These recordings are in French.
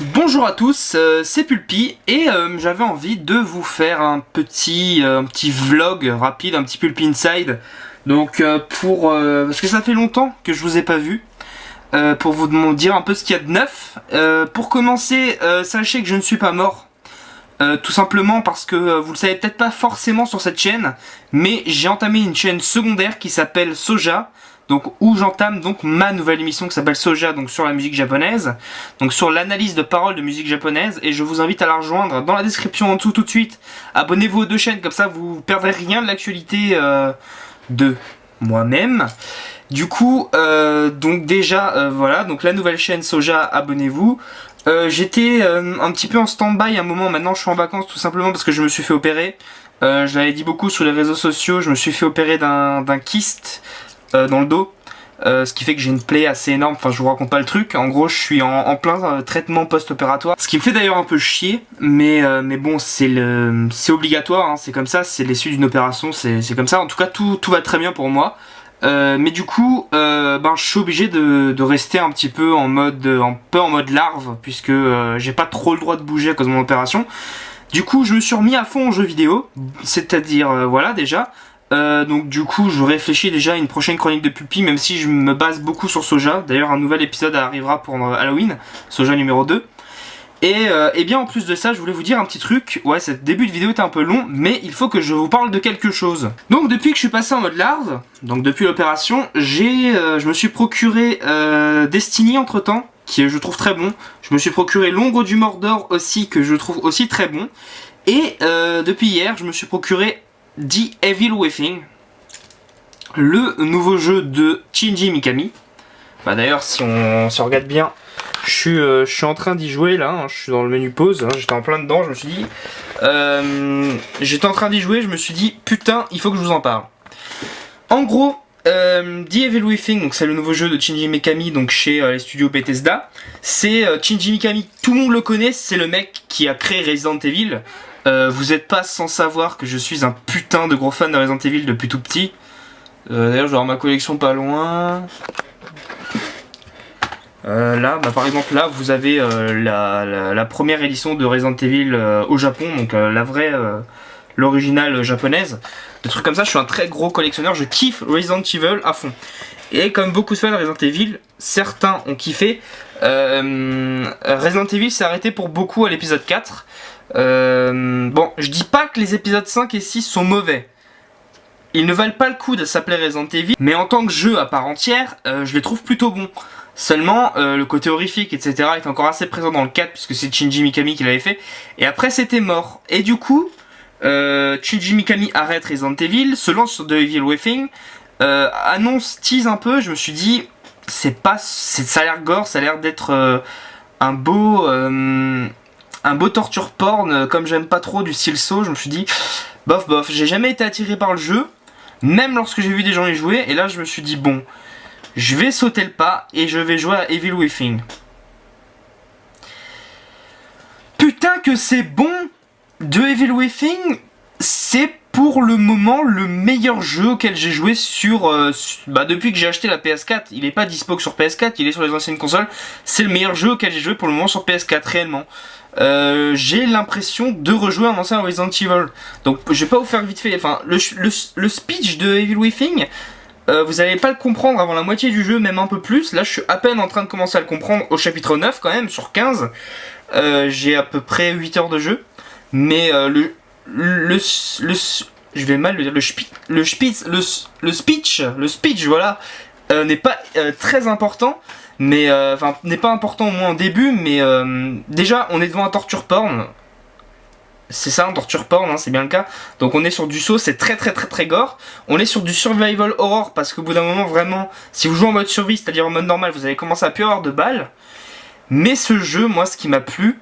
Bonjour à tous, c'est Pulpi et j'avais envie de vous faire un petit vlog rapide, un petit Pulpi Inside. Donc parce que ça fait longtemps que je vous ai pas vu, pour vous dire un peu ce qu'il y a de neuf. Pour commencer, sachez que je ne suis pas mort. Tout simplement parce que vous le savez peut-être pas forcément sur cette chaîne, mais j'ai entamé une chaîne secondaire qui s'appelle Soja. Donc où j'entame donc ma nouvelle émission qui s'appelle Soja, donc sur la musique japonaise, donc sur l'analyse de paroles de musique japonaise, et je vous invite à la rejoindre dans la description en dessous tout de suite. Abonnez-vous aux deux chaînes, comme ça vous perdrez rien de l'actualité de moi-même. Du coup, donc déjà voilà, donc la nouvelle chaîne Soja, abonnez-vous. J'étais un petit peu en stand-by un moment, maintenant je suis en vacances tout simplement parce que je me suis fait opérer. Je l'avais dit beaucoup sur les réseaux sociaux, je me suis fait opérer d'un kyste dans le dos, ce qui fait que j'ai une plaie assez énorme. Enfin, je vous raconte pas le truc. En gros, je suis en plein traitement post-opératoire, ce qui me fait d'ailleurs un peu chier, mais bon, c'est obligatoire, hein, c'est comme ça, c'est l'issue d'une opération, c'est comme ça. En tout cas, tout va très bien pour moi. Mais du coup, je suis obligé de rester un petit peu en mode larve, puisque j'ai pas trop le droit de bouger à cause de mon opération. Du coup, je me suis remis à fond aux jeux vidéo, c'est-à-dire voilà déjà. Donc du coup je réfléchis déjà à une prochaine chronique de Pulpi, même si je me base beaucoup sur Soja. D'ailleurs un nouvel épisode arrivera pour Halloween, Soja numéro 2. Et bien en plus de ça, je voulais vous dire un petit truc. Ouais, ce début de vidéo était un peu long, mais il faut que je vous parle de quelque chose. Donc depuis que je suis passé en mode larve, donc depuis l'opération, je me suis procuré Destiny entre temps, qui je trouve très bon. Je me suis procuré l'Ombre du Mordor aussi, que je trouve aussi très bon. Et depuis hier, je me suis procuré The Evil Within, le nouveau jeu de Shinji Mikami. Bah d'ailleurs, si on regarde bien, je suis en train d'y jouer là, hein, je suis dans le menu pause, hein, j'étais en plein dedans, je me suis dit... j'étais en train d'y jouer, je me suis dit, putain, il faut que je vous en parle. En gros, The Evil Within, donc c'est le nouveau jeu de Shinji Mikami, donc chez les studios Bethesda. C'est Shinji Mikami, tout le monde le connaît, c'est le mec qui a créé Resident Evil. Vous êtes pas sans savoir que je suis un putain de gros fan de Resident Evil depuis tout petit. D'ailleurs, je vais avoir ma collection pas loin. Là, par exemple, là, vous avez la première édition de Resident Evil au Japon, donc la vraie, l'originale japonaise. Des trucs comme ça, je suis un très gros collectionneur, je kiffe Resident Evil à fond. Et comme beaucoup de fans de Resident Evil, certains ont kiffé. Resident Evil s'est arrêté pour beaucoup à l'épisode 4. Bon, je dis pas que les épisodes 5 et 6 sont mauvais. Ils ne valent pas le coup de s'appeler Resident Evil, mais en tant que jeu à part entière, je les trouve plutôt bons. Seulement, le côté horrifique, etc. est encore assez présent dans le 4, puisque c'est Shinji Mikami qui l'avait fait. Et après, c'était mort. Et du coup, Shinji Mikami arrête Resident Evil, se lance sur The Evil Within, tease un peu, je me suis dit, ça a l'air gore, ça a l'air d'être un beau torture porn, comme j'aime pas trop du style Saw, je me suis dit, bof, j'ai jamais été attiré par le jeu, même lorsque j'ai vu des gens y jouer, et là je me suis dit, bon, je vais sauter le pas, et je vais jouer à Evil Within. Putain que c'est bon! The Evil Within, c'est pour le moment le meilleur jeu auquel j'ai joué depuis que j'ai acheté la PS4. Il est pas dispo que sur PS4, il est sur les anciennes consoles. C'est le meilleur jeu auquel j'ai joué pour le moment sur PS4 réellement. J'ai l'impression de rejouer un ancien Resident Evil. Donc je vais pas vous faire vite fait. Enfin, le speech de Evil Within, vous allez pas le comprendre avant la moitié du jeu, même un peu plus. Là je suis à peine en train de commencer à le comprendre au chapitre 9 quand même, sur 15. J'ai à peu près 8 heures de jeu. Mais je vais mal le dire, le speech, voilà, n'est pas très important, mais n'est pas important au moins au début, mais déjà on est devant un torture porn. C'est ça, un torture porn, hein, c'est bien le cas. Donc on est sur du saut, c'est très gore. On est sur du survival horror, parce qu'au bout d'un moment, vraiment, si vous jouez en mode survie, c'est-à-dire en mode normal, vous allez commencer à plus avoir de balles. Mais ce jeu, moi, ce qui m'a plu,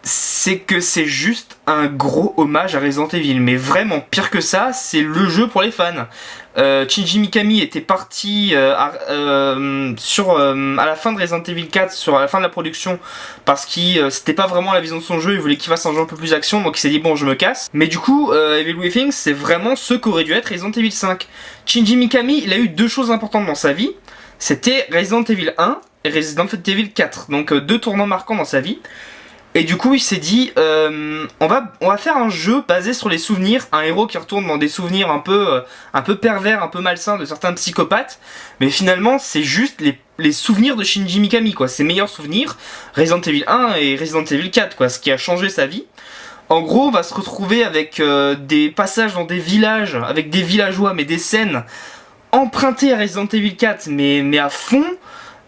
c'est que c'est juste un gros hommage à Resident Evil, mais vraiment pire que ça, c'est le jeu pour les fans. Shinji Mikami était parti à la fin de Resident Evil 4, à la fin de la production, parce que c'était pas vraiment la vision de son jeu, il voulait qu'il fasse un jeu un peu plus action, donc il s'est dit bon je me casse. Mais du coup, Evil Within c'est vraiment ce qu'aurait dû être Resident Evil 5. Shinji Mikami, il a eu deux choses importantes dans sa vie, c'était Resident Evil 1 et Resident Evil 4. Donc deux tournants marquants dans sa vie. Et du coup il s'est dit on va faire un jeu basé sur les souvenirs, un héros qui retourne dans des souvenirs un peu pervers, un peu malsains de certains psychopathes, mais finalement c'est juste les souvenirs de Shinji Mikami quoi, ses meilleurs souvenirs, Resident Evil 1 et Resident Evil 4 quoi, ce qui a changé sa vie. En gros on va se retrouver avec des passages dans des villages, avec des villageois, mais des scènes empruntées à Resident Evil 4 mais à fond.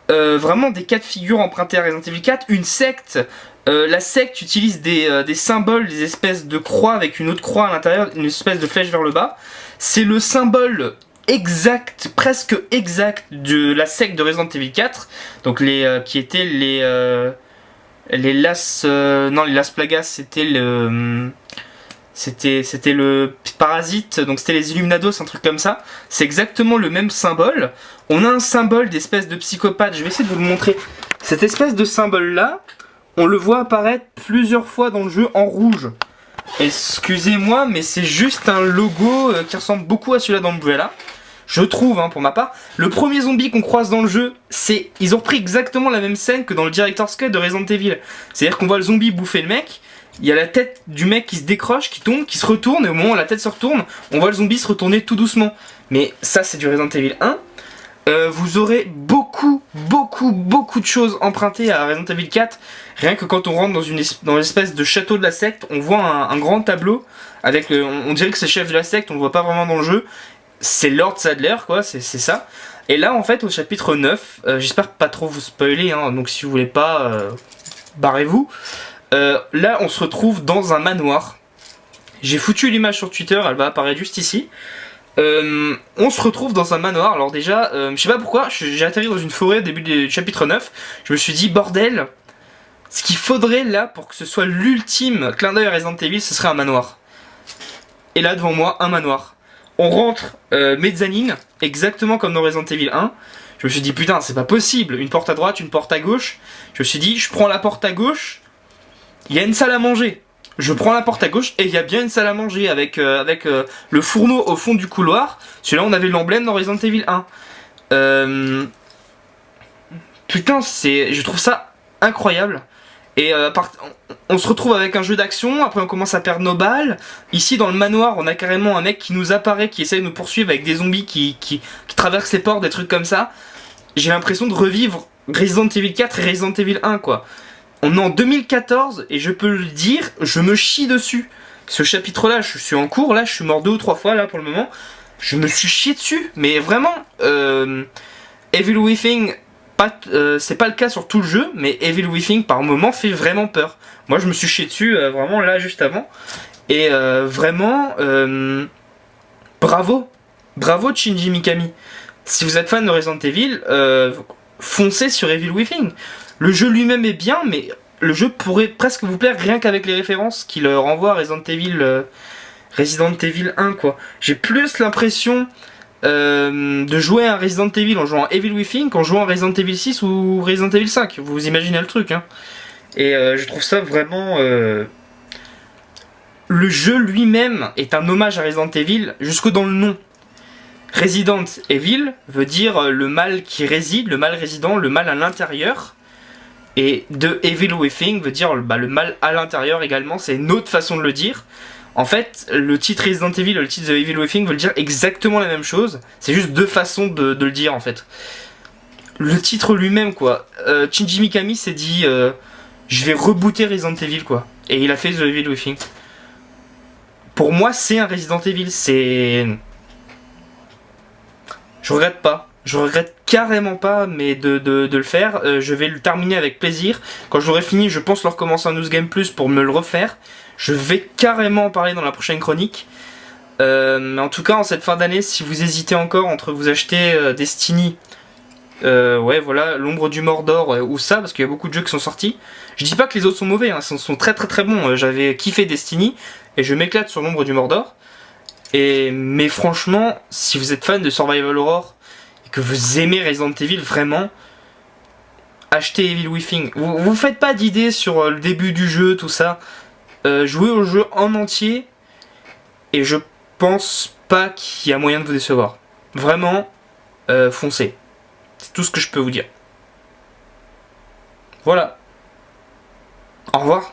Vraiment des cas de figure empruntés à Resident Evil 4, une secte. La secte utilise des symboles, des espèces de croix avec une autre croix à l'intérieur, une espèce de flèche vers le bas. C'est le symbole exact, presque exact de la secte de Resident Evil 4. Donc qui étaient les Las... non, les Las Plagas, c'était le parasite, donc c'était les Illuminados, un truc comme ça. C'est exactement le même symbole. On a un symbole d'espèce de psychopathe, je vais essayer de vous le montrer. Cette espèce de symbole là, on le voit apparaître plusieurs fois dans le jeu en rouge. Excusez-moi, mais c'est juste un logo qui ressemble beaucoup à celui-là d'Umbrella. Je trouve, hein, pour ma part. Le premier zombie qu'on croise dans le jeu, ils ont repris exactement la même scène que dans le Director's Cut de Resident Evil. C'est-à-dire qu'on voit le zombie bouffer le mec. Il y a la tête du mec qui se décroche, qui tombe, qui se retourne, et au moment où la tête se retourne, on voit le zombie se retourner tout doucement. Mais ça, c'est du Resident Evil 1. Vous aurez beaucoup de choses empruntées à Resident Evil 4. Rien que quand on rentre dans l'espèce de château de la secte, on voit un grand tableau avec, on dirait que c'est le chef de la secte, on le voit pas vraiment dans le jeu. C'est Lord Sadler, quoi, c'est ça. Et là, en fait, au chapitre 9, j'espère pas trop vous spoiler, hein, donc si vous voulez pas, barrez-vous. Là, on se retrouve dans un manoir. J'ai foutu l'image sur Twitter, elle va apparaître juste ici. On se retrouve dans un manoir. Alors déjà, je sais pas pourquoi, j'ai atterri dans une forêt au début du chapitre 9. Je me suis dit, bordel, ce qu'il faudrait là pour que ce soit l'ultime clin d'œil à Resident Evil, ce serait un manoir. Et là, devant moi, un manoir. On rentre mezzanine, exactement comme dans Resident Evil 1. Je me suis dit, putain, c'est pas possible. Une porte à droite, une porte à gauche. Je me suis dit, je prends la porte à gauche. Il y a une salle à manger. Je prends la porte à gauche et il y a bien une salle à manger avec le fourneau au fond du couloir. Celui-là, on avait l'emblème dans Resident Evil 1. Putain, je trouve ça incroyable. Et on se retrouve avec un jeu d'action, après on commence à perdre nos balles. Ici dans le manoir, on a carrément un mec qui nous apparaît, qui essaie de nous poursuivre avec des zombies qui traversent les portes, des trucs comme ça. J'ai l'impression de revivre Resident Evil 4 et Resident Evil 1 quoi. On est en 2014 et je peux le dire, je me chie dessus. Ce chapitre là, je suis en cours, là je suis mort 2 ou 3 fois là pour le moment. Je me suis chié dessus, mais vraiment, Evil Within, c'est pas le cas sur tout le jeu, mais Evil Within par moment fait vraiment peur. Moi je me suis chié dessus vraiment là juste avant. Et vraiment, bravo Shinji Mikami. Si vous êtes fan de Resident Evil, foncez sur Evil Within. Le jeu lui-même est bien, mais le jeu pourrait presque vous plaire rien qu'avec les références qu'il renvoie à Resident Evil 1 quoi. J'ai plus l'impression de jouer à Resident Evil en jouant à Evil Within qu'en jouant à Resident Evil 6 ou Resident Evil 5. Vous imaginez le truc hein. Et je trouve ça vraiment... Le jeu lui-même est un hommage à Resident Evil jusque dans le nom. Resident Evil veut dire le mal qui réside, le mal résident, le mal à l'intérieur. Et de Evil Within veut dire le mal à l'intérieur également, c'est une autre façon de le dire. En fait, le titre Resident Evil et le titre de Evil Within veulent dire exactement la même chose, c'est juste deux façons de le dire en fait. Le titre lui-même quoi, Shinji Mikami s'est dit je vais rebooter Resident Evil quoi, et il a fait The Evil Within. Pour moi c'est un Resident Evil, c'est... Je regrette carrément pas mais de le faire. Je vais le terminer avec plaisir. Quand je l'aurai fini, je pense le recommencer en News Game Plus pour me le refaire. Je vais carrément en parler dans la prochaine chronique. Mais en tout cas, en cette fin d'année, si vous hésitez encore entre vous acheter Destiny, ouais voilà, l'ombre du Mordor ou ça, parce qu'il y a beaucoup de jeux qui sont sortis. Je dis pas que les autres sont mauvais, hein, ils sont très bons. J'avais kiffé Destiny et je m'éclate sur l'ombre du Mordor. Mais franchement, si vous êtes fan de Survival Horror et que vous aimez Resident Evil vraiment, achetez Evil Within. Vous faites pas d'idées sur le début du jeu, tout ça. Jouez au jeu en entier et je pense pas qu'il y a moyen de vous décevoir. Vraiment, foncez. C'est tout ce que je peux vous dire. Voilà. Au revoir.